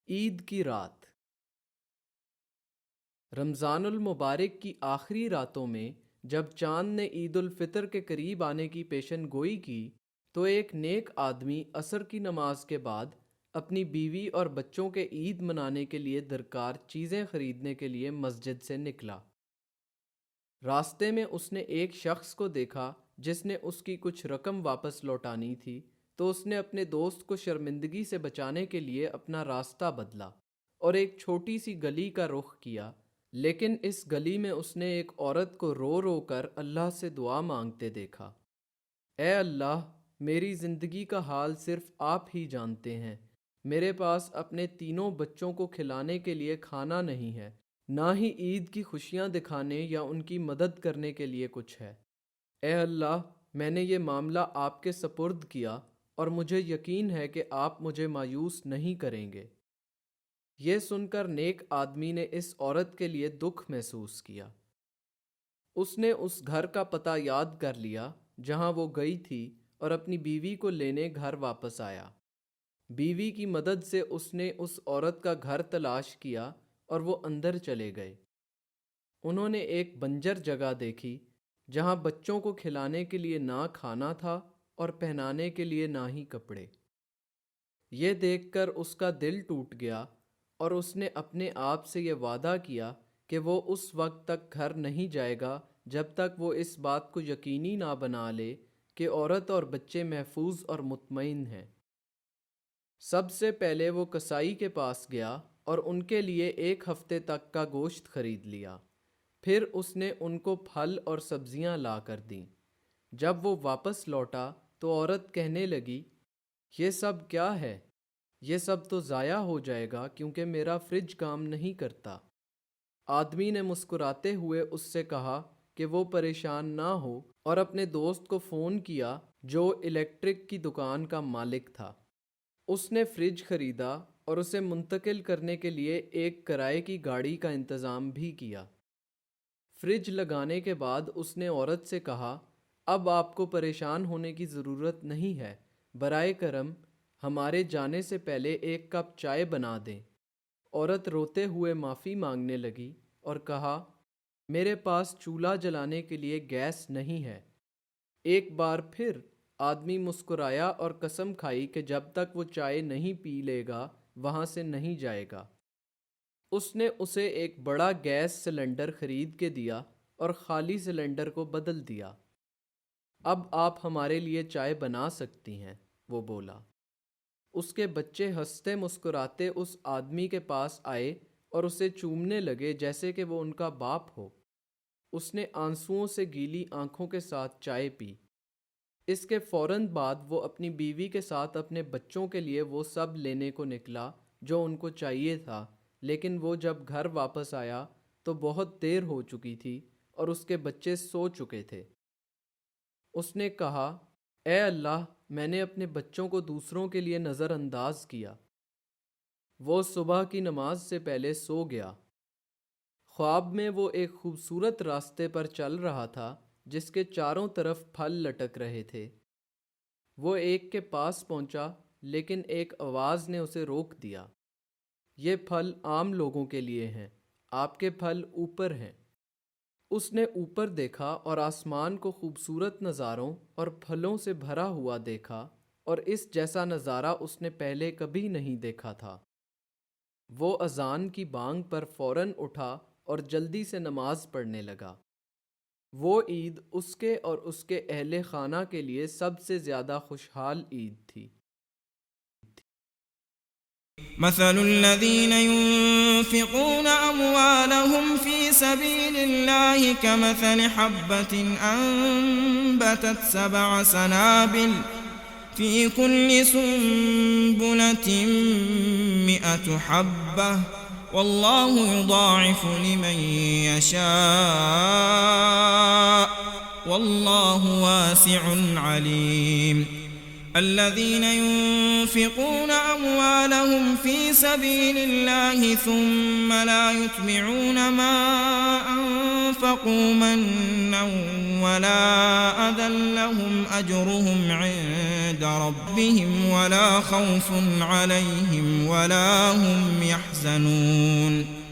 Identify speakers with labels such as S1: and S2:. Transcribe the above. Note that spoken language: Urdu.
S1: عید کی رات۔ رمضان المبارک کی آخری راتوں میں جب چاند نے عید الفطر کے قریب آنے کی پیشن گوئی کی تو ایک نیک آدمی عصر کی نماز کے بعد اپنی بیوی اور بچوں کے عید منانے کے لیے درکار چیزیں خریدنے کے لیے مسجد سے نکلا۔ راستے میں اس نے ایک شخص کو دیکھا جس نے اس کی کچھ رقم واپس لوٹانی تھی، تو اس نے اپنے دوست کو شرمندگی سے بچانے کے لیے اپنا راستہ بدلا اور ایک چھوٹی سی گلی کا رخ کیا، لیکن اس گلی میں اس نے ایک عورت کو رو رو کر اللہ سے دعا مانگتے دیکھا۔ اے اللہ، میری زندگی کا حال صرف آپ ہی جانتے ہیں۔ میرے پاس اپنے تینوں بچوں کو کھلانے کے لیے کھانا نہیں ہے، نہ ہی عید کی خوشیاں دکھانے یا ان کی مدد کرنے کے لیے کچھ ہے۔ اے اللہ، میں نے یہ معاملہ آپ کے سپرد کیا اور مجھے یقین ہے کہ آپ مجھے مایوس نہیں کریں گے۔ یہ سن کر نیک آدمی نے اس عورت کے لیے دکھ محسوس کیا۔ اس نے اس گھر کا پتہ یاد کر لیا جہاں وہ گئی تھی اور اپنی بیوی کو لینے گھر واپس آیا۔ بیوی کی مدد سے اس نے اس عورت کا گھر تلاش کیا اور وہ اندر چلے گئے۔ انہوں نے ایک بنجر جگہ دیکھی جہاں بچوں کو کھلانے کے لیے نہ کھانا تھا اور پہنانے کے لیے نہ ہی کپڑے۔ یہ دیکھ کر اس کا دل ٹوٹ گیا اور اس نے اپنے آپ سے یہ وعدہ کیا کہ وہ اس وقت تک گھر نہیں جائے گا جب تک وہ اس بات کو یقینی نہ بنا لے کہ عورت اور بچے محفوظ اور مطمئن ہیں۔ سب سے پہلے وہ کسائی کے پاس گیا اور ان کے لیے ایک ہفتے تک کا گوشت خرید لیا۔ پھر اس نے ان کو پھل اور سبزیاں لا کر دیں۔ جب وہ واپس لوٹا تو عورت کہنے لگی، یہ سب کیا ہے؟ یہ سب تو ضائع ہو جائے گا کیونکہ میرا فریج کام نہیں کرتا۔ آدمی نے مسکراتے ہوئے اس سے کہا کہ وہ پریشان نہ ہو اور اپنے دوست کو فون کیا جو الیکٹرک کی دکان کا مالک تھا۔ اس نے فریج خریدا اور اسے منتقل کرنے کے لیے ایک کرائے کی گاڑی کا انتظام بھی کیا۔ فریج لگانے کے بعد اس نے عورت سے کہا، اب آپ کو پریشان ہونے کی ضرورت نہیں ہے، برائے کرم ہمارے جانے سے پہلے ایک کپ چائے بنا دیں۔ عورت روتے ہوئے معافی مانگنے لگی اور کہا، میرے پاس چولہا جلانے کے لیے گیس نہیں ہے۔ ایک بار پھر آدمی مسکرایا اور قسم کھائی کہ جب تک وہ چائے نہیں پی لے گا وہاں سے نہیں جائے گا۔ اس نے اسے ایک بڑا گیس سلنڈر خرید کے دیا اور خالی سلنڈر کو بدل دیا۔ اب آپ ہمارے لیے چائے بنا سکتی ہیں، وہ بولا۔ اس کے بچے ہنستے مسکراتے اس آدمی کے پاس آئے اور اسے چومنے لگے جیسے کہ وہ ان کا باپ ہو۔ اس نے آنسوؤں سے گیلی آنکھوں کے ساتھ چائے پی۔ اس کے فوراً بعد وہ اپنی بیوی کے ساتھ اپنے بچوں کے لیے وہ سب لینے کو نکلا جو ان کو چاہیے تھا، لیکن وہ جب گھر واپس آیا تو بہت دیر ہو چکی تھی اور اس کے بچے سو چکے تھے۔ اس نے کہا، اے اللہ، میں نے اپنے بچوں کو دوسروں کے لیے نظر انداز کیا۔ وہ صبح کی نماز سے پہلے سو گیا۔ خواب میں وہ ایک خوبصورت راستے پر چل رہا تھا جس کے چاروں طرف پھل لٹک رہے تھے۔ وہ ایک کے پاس پہنچا لیکن ایک آواز نے اسے روک دیا۔ یہ پھل عام لوگوں کے لیے ہیں، آپ کے پھل اوپر ہیں۔ اس نے اوپر دیکھا اور آسمان کو خوبصورت نظاروں اور پھلوں سے بھرا ہوا دیکھا، اور اس جیسا نظارہ اس نے پہلے کبھی نہیں دیکھا تھا۔ وہ اذان کی بانگ پر فوراً اٹھا اور جلدی سے نماز پڑھنے لگا۔ وہ عید اس کے اور اس کے اہل خانہ کے لیے سب سے زیادہ خوشحال عید تھی۔
S2: مثل الذين ينفقون أموالهم في سبيل الله كمثل حبة أنبتت 7 سنابل في كل سنبلة 100 حبة والله يضاعف لمن يشاء والله واسع عليم۔ الذين ينفقون أموالهم في سبيل الله ثم لا يتبعون ما أنفقوا منا ولا أذى لهم أجرهم عند ربهم ولا خوف عليهم ولا هم يحزنون